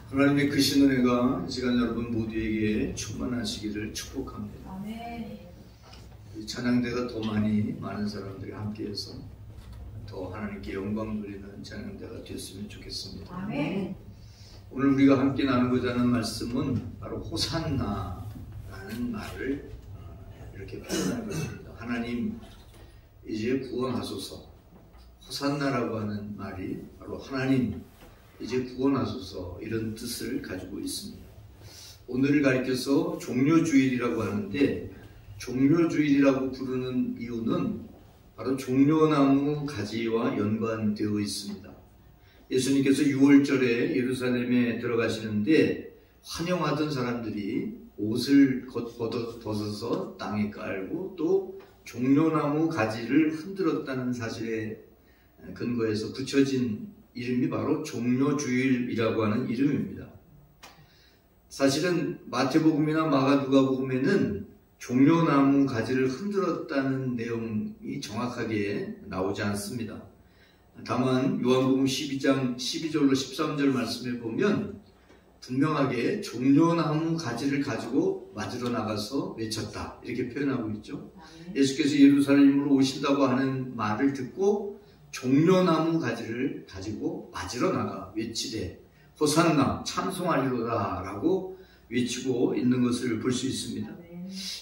하나님의 크신 은혜가 이 시간 여러분 모두에게 충만하시기를 축복합니다. 아멘. 찬양대가 더 많은 사람들이 함께해서 더 하나님께 영광 돌리는 찬양대가 됐으면 좋겠습니다. 아멘. 오늘 우리가 함께 나누고자 하는 말씀은 바로 호산나라는 말을 이렇게 표현한 것입니다. 하나님 이제 구원하소서. 호산나라고 하는 말이 바로 하나님 이제 구원하소서 이런 뜻을 가지고 있습니다. 오늘을 가리켜서 종려주일이라고 하는데, 종려주일이라고 부르는 이유는 바로 종려나무 가지와 연관되어 있습니다. 예수님께서 6월절에 예루살렘에 들어가시는데 환영하던 사람들이 옷을 벗어서 땅에 깔고 또 종려나무 가지를 흔들었다는 사실에 근거해서 붙여진 이름이 바로 종려주일이라고 하는 이름입니다. 사실은 마태복음이나 누가복음에는 종려나무 가지를 흔들었다는 내용이 정확하게 나오지 않습니다. 다만 요한복음 12장 12절로 13절 말씀에 보면 분명하게 종려나무 가지를 가지고 맞으러 나가서 외쳤다 이렇게 표현하고 있죠. 예수께서 예루살렘으로 오신다고 하는 말을 듣고 종려나무 가지를 가지고 맞으러 나가 외치되 호산나 찬송하리로다 라고 외치고 있는 것을 볼 수 있습니다.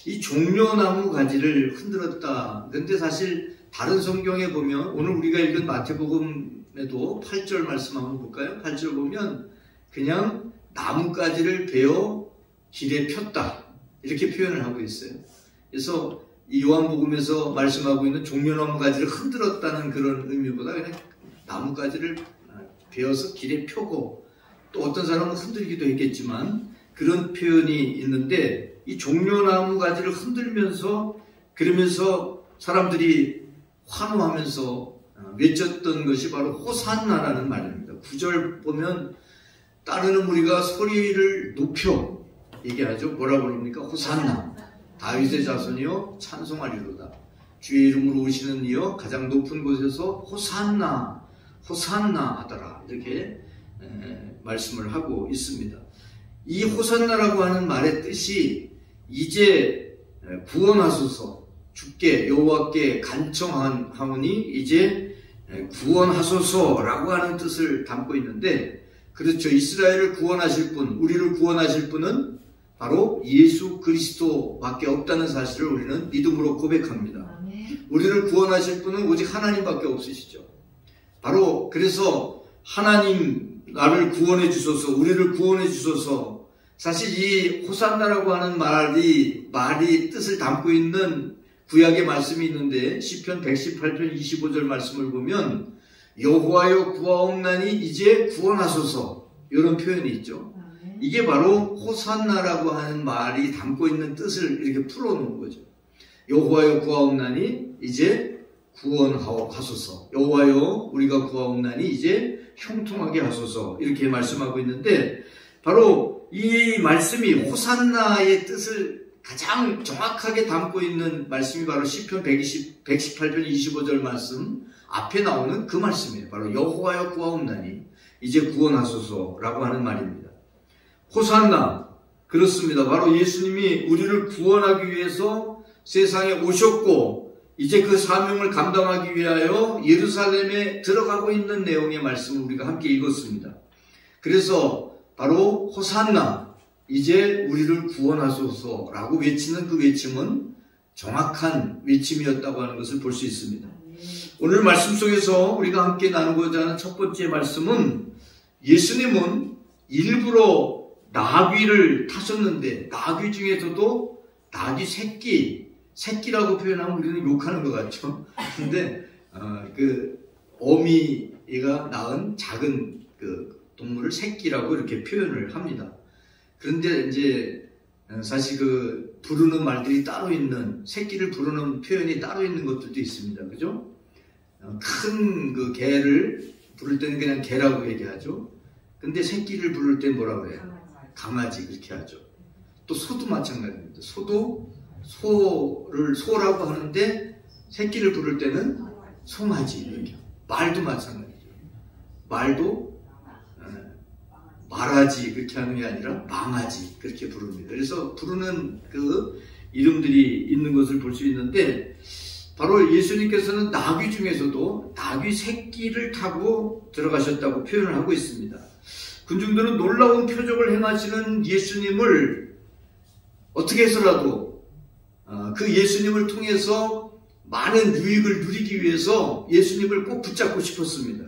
이 종려나무 가지를 흔들었다. 근데 사실 다른 성경에 보면 오늘 우리가 읽은 마태복음에도 8절 말씀 한번 볼까요? 8절 보면 그냥 나뭇가지를 베어 길에 폈다 이렇게 표현을 하고 있어요. 그래서 이 요한복음에서 말씀하고 있는 종려나무 가지를 흔들었다는 그런 의미보다 그냥 나뭇가지를 베어서 길에 펴고, 또 어떤 사람은 흔들기도 했겠지만 그런 표현이 있는데, 이 종려나무 가지를 흔들면서 그러면서 사람들이 환호하면서 외쳤던 것이 바로 호산나라는 말입니다. 9절 보면 따르는 무리가 소리를 높여 얘기하죠. 뭐라고 그럽니까? 호산나 다윗의 자손이여 찬송하리로다. 주의 이름으로 오시는 이여 가장 높은 곳에서 호산나 호산나 하더라 이렇게 말씀을 하고 있습니다. 이 호산나라고 하는 말의 뜻이 이제 구원하소서, 주께 여호와께 간청하오니 이제 구원하소서라고 하는 뜻을 담고 있는데, 그렇죠. 이스라엘을 구원하실 분, 우리를 구원하실 분은 바로 예수 그리스도밖에 없다는 사실을 우리는 믿음으로 고백합니다. 우리를 구원하실 분은 오직 하나님밖에 없으시죠. 바로 그래서 하나님 나를 구원해 주소서, 우리를 구원해 주소서. 사실 이 호산나라고 하는 말이 뜻을 담고 있는 구약의 말씀이 있는데, 시편 118편 25절 말씀을 보면 여호와여 구하옵나니 이제 구원하소서 이런 표현이 있죠. 이게 바로 호산나라고 하는 말이 담고 있는 뜻을 이렇게 풀어놓은 거죠. 여호와여 구하옵나니 이제 구원하소서, 여호와여 우리가 구하옵나니 이제 형통하게 하소서 이렇게 말씀하고 있는데, 바로 이 말씀이 호산나의 뜻을 가장 정확하게 담고 있는 말씀이 바로 시편 118편 25절 말씀 앞에 나오는 그 말씀이에요. 바로 여호와여 구하옵나니 이제 구원하소서라고 하는 말입니다. 호산나, 그렇습니다. 바로 예수님이 우리를 구원하기 위해서 세상에 오셨고 이제 그 사명을 감당하기 위하여 예루살렘에 들어가고 있는 내용의 말씀을 우리가 함께 읽었습니다. 그래서 바로 호산나, 이제 우리를 구원하소서라고 외치는 그 외침은 정확한 외침이었다고 하는 것을 볼 수 있습니다. 오늘 말씀 속에서 우리가 함께 나누고자 하는 첫 번째 말씀은, 예수님은 일부러 나귀를 타셨는데, 나귀 중에서도 나귀 새끼라고 표현하면 우리는 욕하는 것 같죠. 근데 그 어미가 낳은 작은 그 동물을 새끼라고 이렇게 표현을 합니다. 그런데 이제 사실 그 부르는 말들이 따로 있는, 새끼를 부르는 표현이 따로 있는 것들도 있습니다. 그죠? 큰 그 개를 부를 때는 그냥 개라고 얘기하죠. 근데 새끼를 부를 때 뭐라고 해요? 강아지 그렇게 하죠. 또 소도 마찬가지입니다. 소도 소라고 하는데 새끼를 부를 때는 송아지 이렇게. 말도 마찬가지죠. 말도 말하지 그렇게 하는 게 아니라 망하지 그렇게 부릅니다. 그래서 부르는 그 이름들이 있는 것을 볼 수 있는데, 바로 예수님께서는 나귀 중에서도 나귀 새끼를 타고 들어가셨다고 표현을 하고 있습니다. 군중들은 놀라운 표적을 행하시는 예수님을 어떻게 해서라도 그 예수님을 통해서 많은 유익을 누리기 위해서 예수님을 꼭 붙잡고 싶었습니다.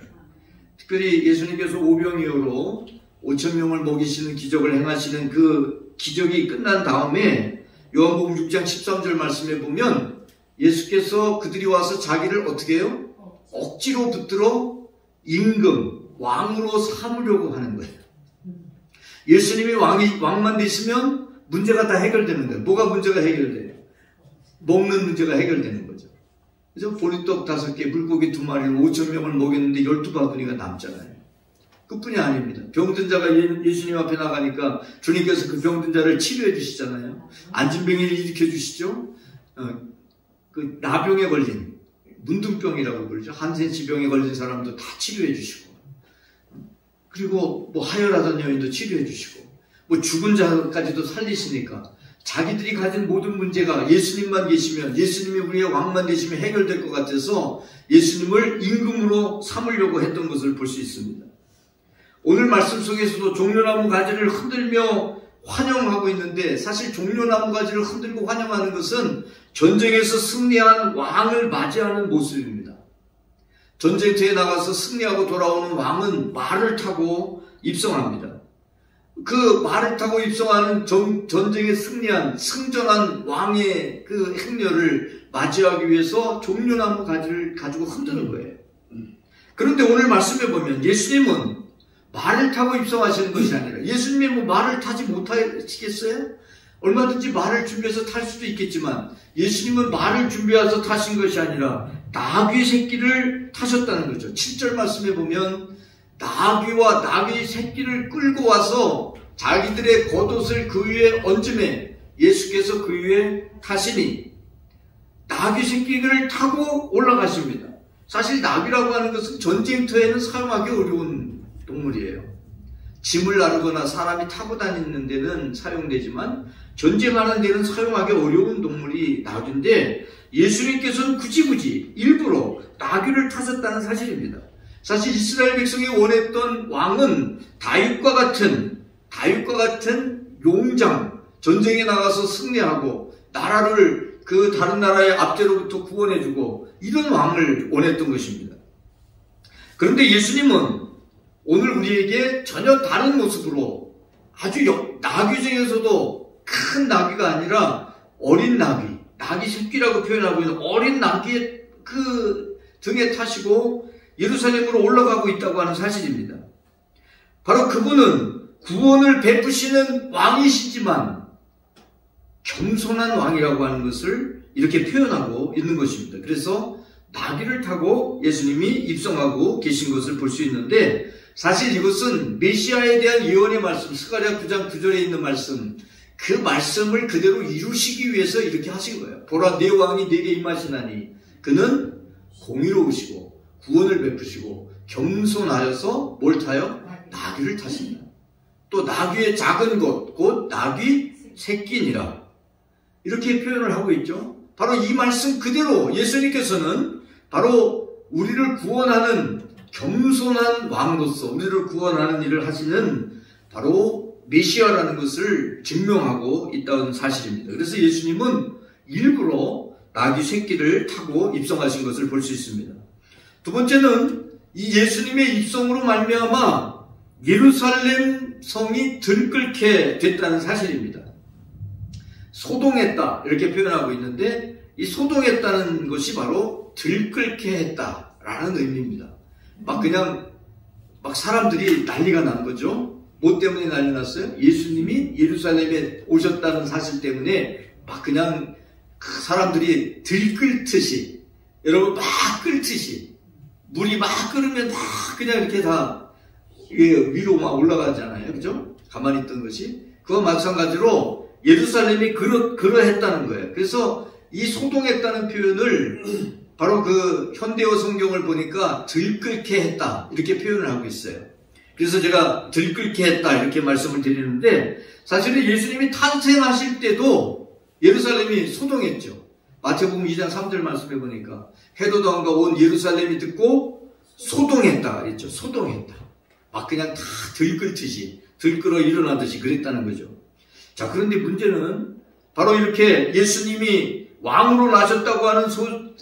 특별히 예수님께서 오병이어로 5,000명을 먹이시는 기적을 행하시는 그 기적이 끝난 다음에 요한복음 6장 13절 말씀에 보면 예수께서 그들이 와서 자기를 어떻게 해요? 억지로 붙들어 임금, 왕으로 삼으려고 하는 거예요. 예수님이 왕만 되시면 문제가 다 해결되는 거예요. 뭐가 문제가 해결돼요? 먹는 문제가 해결되는 거죠. 그래서 보리떡 5개, 물고기 2마리를 5,000명을 먹였는데 12바구니가 남잖아요. 그뿐이 아닙니다. 병든 자가 예수님 앞에 나가니까 주님께서 그 병든 자를 치료해 주시잖아요. 안진병이를 일으켜 주시죠. 그 나병에 걸린, 문둥병이라고 부르죠. 한센치병에 걸린 사람도 다 치료해 주시고, 그리고 뭐 하혈하던 여인도 치료해 주시고, 뭐 죽은 자까지도 살리시니까 자기들이 가진 모든 문제가 예수님만 계시면, 예수님이 우리의 왕만 되시면 해결될 것 같아서 예수님을 임금으로 삼으려고 했던 것을 볼 수 있습니다. 오늘 말씀 속에서도 종려나무 가지를 흔들며 환영하고 있는데, 사실 종려나무 가지를 흔들고 환영하는 것은 전쟁에서 승리한 왕을 맞이하는 모습입니다. 전쟁터에 나가서 승리하고 돌아오는 왕은 말을 타고 입성합니다. 그 말을 타고 입성하는 전쟁에 승리한 승전한 왕의 그 행렬을 맞이하기 위해서 종려나무 가지를 가지고 흔드는 거예요. 그런데 오늘 말씀해 보면 예수님은 말을 타고 입성하시는 것이 아니라, 예수님이 뭐 말을 타지 못하시겠어요? 얼마든지 말을 준비해서 탈 수도 있겠지만 예수님은 말을 준비해서 타신 것이 아니라 나귀 새끼를 타셨다는 거죠. 7절 말씀에 보면 나귀와 나귀 새끼를 끌고 와서 자기들의 겉옷을 그 위에 얹음에 예수께서 그 위에 타시니 나귀 새끼를 타고 올라가십니다. 사실 나귀라고 하는 것은 전쟁터에는 사용하기 어려운 동물이에요. 짐을 나르거나 사람이 타고 다니는 데는 사용되지만 전쟁하는 데는 사용하기 어려운 동물이 나귀인데, 예수님께서는 굳이 일부러 나귀를 타셨다는 사실입니다. 사실 이스라엘 백성이 원했던 왕은 다윗과 같은 용장, 전쟁에 나가서 승리하고 나라를 그 다른 나라의 압제로부터 구원해주고 이런 왕을 원했던 것입니다. 그런데 예수님은 오늘 우리에게 전혀 다른 모습으로 아주 나귀 중에서도 큰 나귀가 아니라 어린 나귀 새끼라고 표현하고 있는 어린 나귀의 그 등에 타시고 예루살렘으로 올라가고 있다고 하는 사실입니다. 바로 그분은 구원을 베푸시는 왕이시지만 겸손한 왕이라고 하는 것을 이렇게 표현하고 있는 것입니다. 그래서 나귀를 타고 예수님이 입성하고 계신 것을 볼 수 있는데, 사실 이것은 메시아에 대한 예언의 말씀, 스가랴 9장 9절에 있는 말씀, 그 말씀을 그대로 이루시기 위해서 이렇게 하신 거예요. 보라, 내 왕이 내게 임하시나니 그는 공의로우시고 구원을 베푸시고 겸손하여서 뭘 타요? 나귀를 타십니다. 또 나귀의 작은 것, 곧 나귀 새끼니라, 이렇게 표현을 하고 있죠. 바로 이 말씀 그대로 예수님께서는 바로 우리를 구원하는 겸손한 왕으로서 우리를 구원하는 일을 하시는 바로 메시아라는 것을 증명하고 있다는 사실입니다. 그래서 예수님은 일부러 나귀 새끼를 타고 입성하신 것을 볼 수 있습니다. 두 번째는 이 예수님의 입성으로 말미암아 예루살렘 성이 들끓게 됐다는 사실입니다. 소동했다 이렇게 표현하고 있는데, 이 소동했다는 것이 바로 들끓게 했다라는 의미입니다. 막 사람들이 난리가 난 거죠. 뭐 때문에 난리 났어요? 예수님이 예루살렘에 오셨다는 사실 때문에 막 그냥 사람들이 들끓듯이, 여러분 막 끓듯이, 물이 막 끓으면 막 그냥 이렇게 다 위로 막 올라가잖아요. 그죠? 가만히 있던 것이. 그와 마찬가지로 예루살렘이 그러했다는 거예요. 그래서 이 소동했다는 표현을 바로 그 현대어 성경을 보니까 들끓게 했다 이렇게 표현을 하고 있어요. 그래서 제가 들끓게 했다 이렇게 말씀을 드리는데, 사실은 예수님이 탄생하실 때도 예루살렘이 소동했죠. 마태복음 2장 3절 말씀해 보니까 헤로드 왕과 온 예루살렘이 듣고 소동했다 그랬죠. 소동했다. 막 그냥 다 들끓듯이, 들끓어 일어나듯이 그랬다는 거죠. 자, 그런데 문제는 바로 이렇게 예수님이 왕으로 나셨다고 하는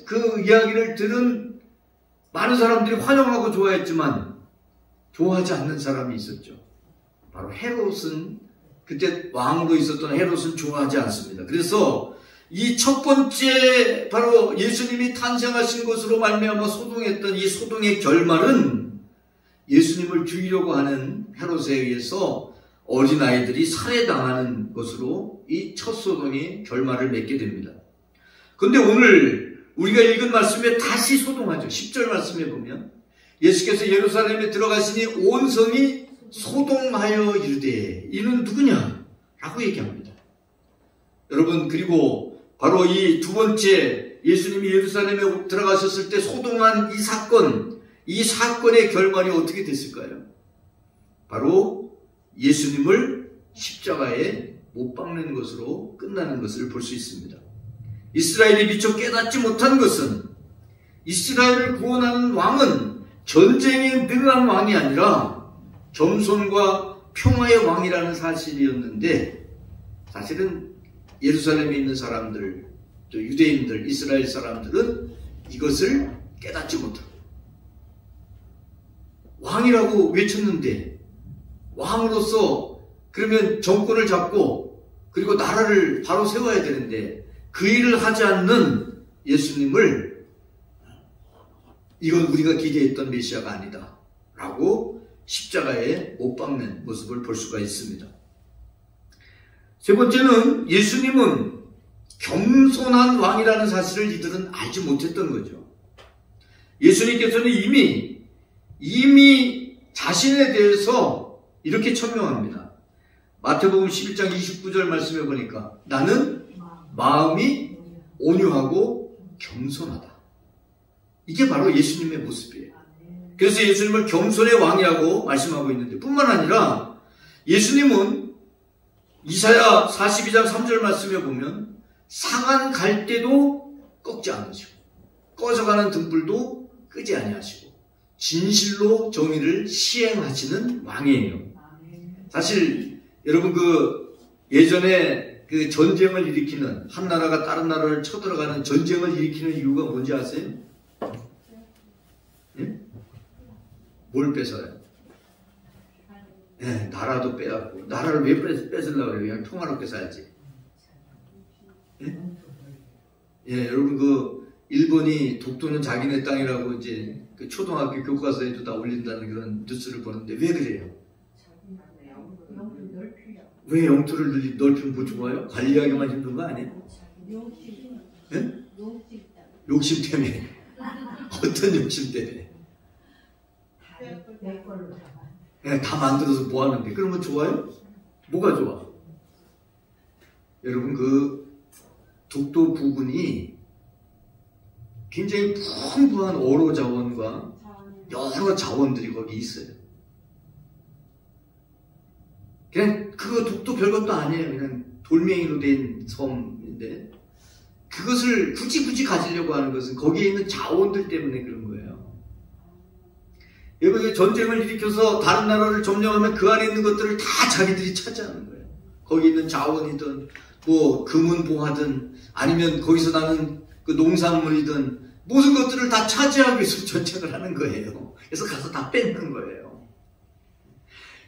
그 이야기를 들은 많은 사람들이 환영하고 좋아했지만 좋아하지 않는 사람이 있었죠. 바로 헤롯은, 그때 왕으로 있었던 헤롯은 좋아하지 않습니다. 그래서 이 첫 번째 바로 예수님이 탄생하신 것으로 말미암아 소동했던 이 소동의 결말은 예수님을 죽이려고 하는 헤롯에 의해서 어린아이들이 살해당하는 것으로 이 첫 소동이 결말을 맺게 됩니다. 그런데 오늘 우리가 읽은 말씀에 다시 소동하죠. 10절 말씀에 보면 예수께서 예루살렘에 들어가시니 온 성이 소동하여 이르되 이는 누구냐? 라고 얘기합니다. 여러분, 그리고 바로 이 두 번째 예수님이 예루살렘에 들어가셨을 때 소동한 이 사건의 결말이 어떻게 됐을까요? 바로 예수님을 십자가에 못 박는 것으로 끝나는 것을 볼 수 있습니다. 이스라엘이 미처 깨닫지 못한 것은 이스라엘을 구원하는 왕은 전쟁에 능한 왕이 아니라 겸손과 평화의 왕이라는 사실이었는데, 사실은 예루살렘에 있는 사람들, 또 유대인들, 이스라엘 사람들은 이것을 깨닫지 못하고 왕이라고 외쳤는데, 왕으로서 그러면 정권을 잡고 그리고 나라를 바로 세워야 되는데 그 일을 하지 않는 예수님을 이건 우리가 기대했던 메시아가 아니다 라고 십자가에 못 박는 모습을 볼 수가 있습니다. 세 번째는 예수님은 겸손한 왕이라는 사실을 이들은 알지 못했던 거죠. 예수님께서는 이미 자신에 대해서 이렇게 천명합니다. 마태복음 11장 29절 말씀해 보니까 나는 마음이 온유하고 겸손하다. 이게 바로 예수님의 모습이에요. 그래서 예수님을 겸손의 왕이라고 말씀하고 있는데, 뿐만 아니라 예수님은 이사야 42장 3절 말씀에 보면 상한 갈대도 꺾지 않으시고 꺼져가는 등불도 끄지 아니하시고 진실로 정의를 시행하시는 왕이에요. 사실 여러분, 예전에 전쟁을 일으키는, 한 나라가 다른 나라를 쳐들어가는 전쟁을 일으키는 이유가 뭔지 아세요? 예? 뭘 뺏어요? 예, 나라도 빼앗고. 나라를 왜 뺏으려고 그래요? 그냥 평화롭게 살지. 예? 예, 여러분, 일본이 독도는 자기네 땅이라고 이제 초등학교 교과서에도 다 올린다는 그런 뉴스를 보는데 왜 그래요? 왜 영토를 넓히면 뭐 좋아요? 관리하기만 힘든 거 아니에요? 예? 욕심 때문에. 어떤 욕심 때문에? 네, 다 만들어서 뭐 하는데? 그러면 좋아요? 뭐가 좋아? 여러분, 독도 부근이 굉장히 풍부한 어로 자원과 여러 자원들이 거기 있어요. 그냥 독도 별것도 아니에요. 그냥 돌멩이로 된 섬인데 그것을 굳이 가지려고 하는 것은 거기에 있는 자원들 때문에 그런 거예요. 여러분, 전쟁을 일으켜서 다른 나라를 점령하면 그 안에 있는 것들을 다 자기들이 차지하는 거예요. 거기 있는 자원이든 뭐 금은보화든 아니면 거기서 나는 그 농산물이든 모든 것들을 다 차지하기 위해서 전쟁을 하는 거예요. 그래서 가서 다 뺏는 거예요.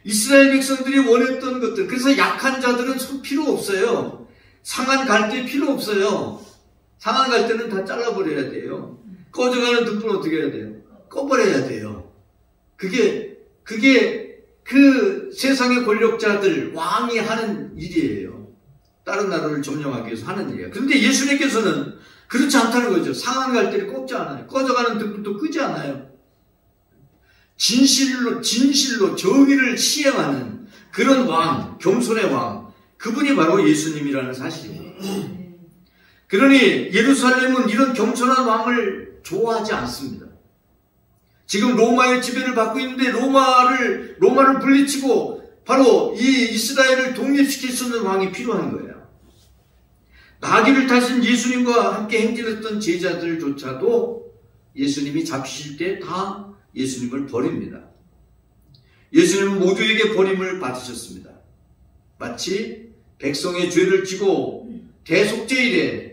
이스라엘 백성들이 원했던 것들, 그래서 약한 자들은 손 필요 없어요. 상한 갈대 필요 없어요. 상한 갈대는 다 잘라버려야 돼요. 꺼져가는 등불은 어떻게 해야 돼요? 꺼버려야 돼요. 그게 그 세상의 권력자들, 왕이 하는 일이에요. 다른 나라를 점령하기 위해서 하는 일이에요. 그런데 예수님께서는 그렇지 않다는 거죠. 상한 갈대를 꺾지 않아요. 꺼져가는 등불도 끄지 않아요. 진실로 정의를 시행하는 그런 왕, 겸손의 왕, 그분이 바로 예수님이라는 사실이에요. 그러니 예루살렘은 이런 겸손한 왕을 좋아하지 않습니다. 지금 로마의 지배를 받고 있는데 로마를 물리치고 바로 이 이스라엘을 독립시킬 수 있는 왕이 필요한 거예요. 나귀를 타신 예수님과 함께 행진했던 제자들조차도 예수님이 잡히실 때 다 예수님을 버립니다. 예수님은 모두에게 버림을 받으셨습니다. 마치 백성의 죄를 지고 대속죄일에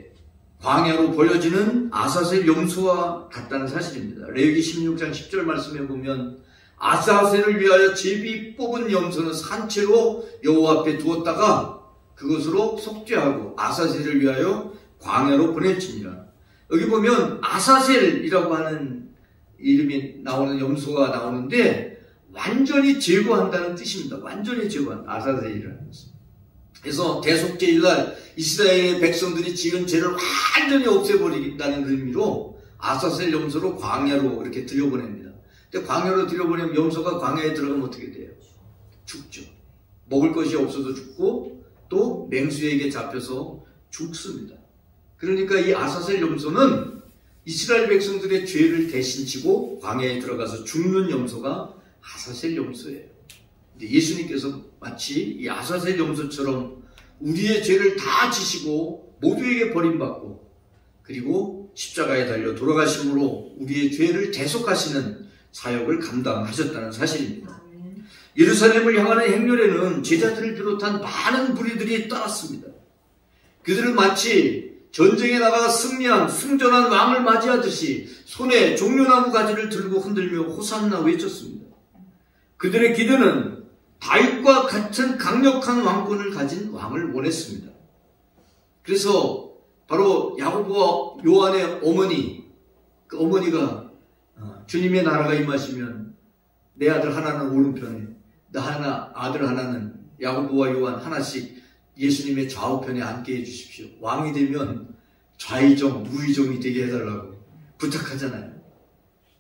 광야로 버려지는 아사셀 염소와 같다는 사실입니다. 레위기 16장 10절 말씀에 보면 아사셀을 위하여 제비 뽑은 염소는 산채로 여호와 앞에 두었다가 그것으로 속죄하고 아사셀을 위하여 광야로 보낼지니라. 여기 보면 아사셀이라고 하는 이름이 나오는 염소가 나오는데 완전히 제거한다는 뜻입니다. 완전히 제거한다. 아사셀이라는 것은. 그래서 대속죄일날 이스라엘 백성들이 지은 죄를 완전히 없애버리겠다는 의미로 아사셀 염소로 광야로 이렇게 들여보냅니다. 근데 광야로 들여보내면 염소가 광야에 들어가면 어떻게 돼요? 죽죠. 먹을 것이 없어서 죽고 또 맹수에게 잡혀서 죽습니다. 그러니까 이 아사셀 염소는 이스라엘 백성들의 죄를 대신 지고 광야에 들어가서 죽는 염소가 아사셀 염소예요. 근데 예수님께서 마치 이 아사셀 염소처럼 우리의 죄를 다 지시고 모두에게 버림받고 그리고 십자가에 달려 돌아가심으로 우리의 죄를 대속하시는 사역을 감당하셨다는 사실입니다. 예루살렘을 향하는 행렬에는 제자들을 비롯한 많은 무리들이 따랐습니다. 그들은 마치 전쟁에 나가 승전한 왕을 맞이하듯이 손에 종려나무 가지를 들고 흔들며 호산나 외쳤습니다. 그들의 기대는 다윗과 같은 강력한 왕권을 가진 왕을 원했습니다. 그래서 바로 야고보와 요한의 어머니, 그 어머니가 주님의 나라가 임하시면 내 아들 하나는 오른편에, 아들 하나는 야고보와 요한 하나씩 예수님의 좌우편에 앉게 해주십시오. 왕이 되면 좌의정, 우의정이 되게 해달라고 부탁하잖아요.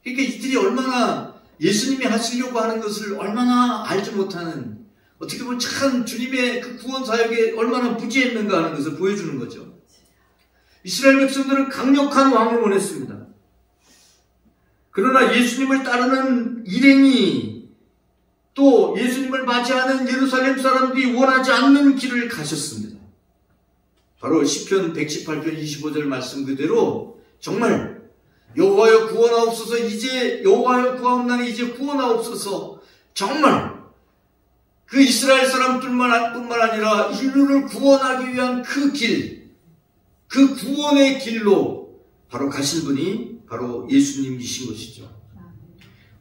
그러니까 이들이 얼마나 예수님이 하시려고 하는 것을 얼마나 알지 못하는, 어떻게 보면 참 주님의 그 구원 사역에 얼마나 무지했는가 하는 것을 보여주는 거죠. 이스라엘 백성들은 강력한 왕을 원했습니다. 그러나 예수님을 따르는 일행이 또 예수님을 맞이하는 예루살렘 사람들이 원하지 않는 길을 가셨습니다. 바로 시편 118편 25절 말씀 그대로 정말 여호와여 구원하옵소서, 이제 여호와여 구하옵나니 이제 구원하옵소서. 정말 그 이스라엘 사람뿐만 아니라 인류를 구원하기 위한 그 길, 그 구원의 길로 바로 가신 분이 바로 예수님이신 것이죠.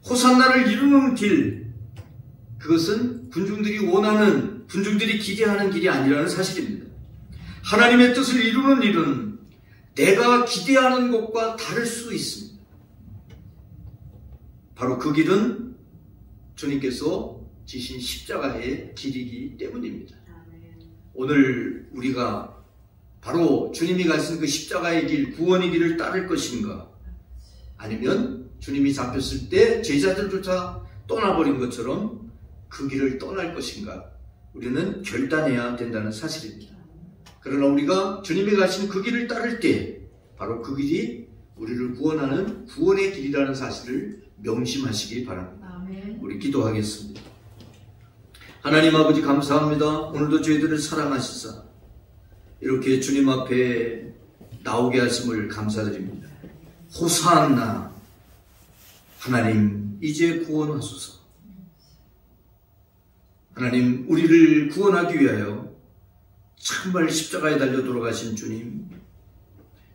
호산나를 이루는 길, 그것은 군중들이 기대하는 길이 아니라는 사실입니다. 하나님의 뜻을 이루는 일은 내가 기대하는 것과 다를 수 있습니다. 바로 그 길은 주님께서 지신 십자가의 길이기 때문입니다. 오늘 우리가 바로 주님이 가신 그 십자가의 길, 구원의 길을 따를 것인가? 아니면 주님이 잡혔을 때 제자들조차 떠나버린 것처럼 그 길을 떠날 것인가? 우리는 결단해야 된다는 사실입니다. 그러나 우리가 주님이 가신 그 길을 따를 때 바로 그 길이 우리를 구원하는 구원의 길이라는 사실을 명심하시기 바랍니다. 아멘. 우리 기도하겠습니다. 하나님 아버지 감사합니다. 오늘도 저희들을 사랑하시사 이렇게 주님 앞에 나오게 하심을 감사드립니다. 호산나, 하나님 이제 구원하소서. 하나님 우리를 구원하기 위하여 정말 십자가에 달려 돌아가신 주님,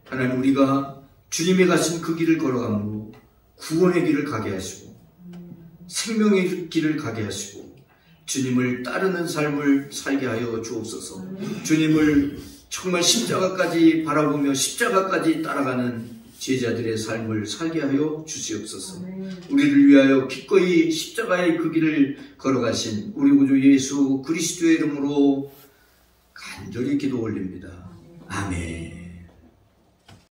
하나님 우리가 주님이 가신 그 길을 걸어가므로 구원의 길을 가게 하시고 생명의 길을 가게 하시고 주님을 따르는 삶을 살게 하여 주옵소서. 주님을 정말 십자가까지 바라보며 십자가까지 따라가는 제자들의 삶을 살게 하여 주시옵소서. 우리를 위하여 기꺼이 십자가의 그 길을 걸어가신 우리 구주 예수 그리스도의 이름으로 간절히 기도 올립니다. 아멘.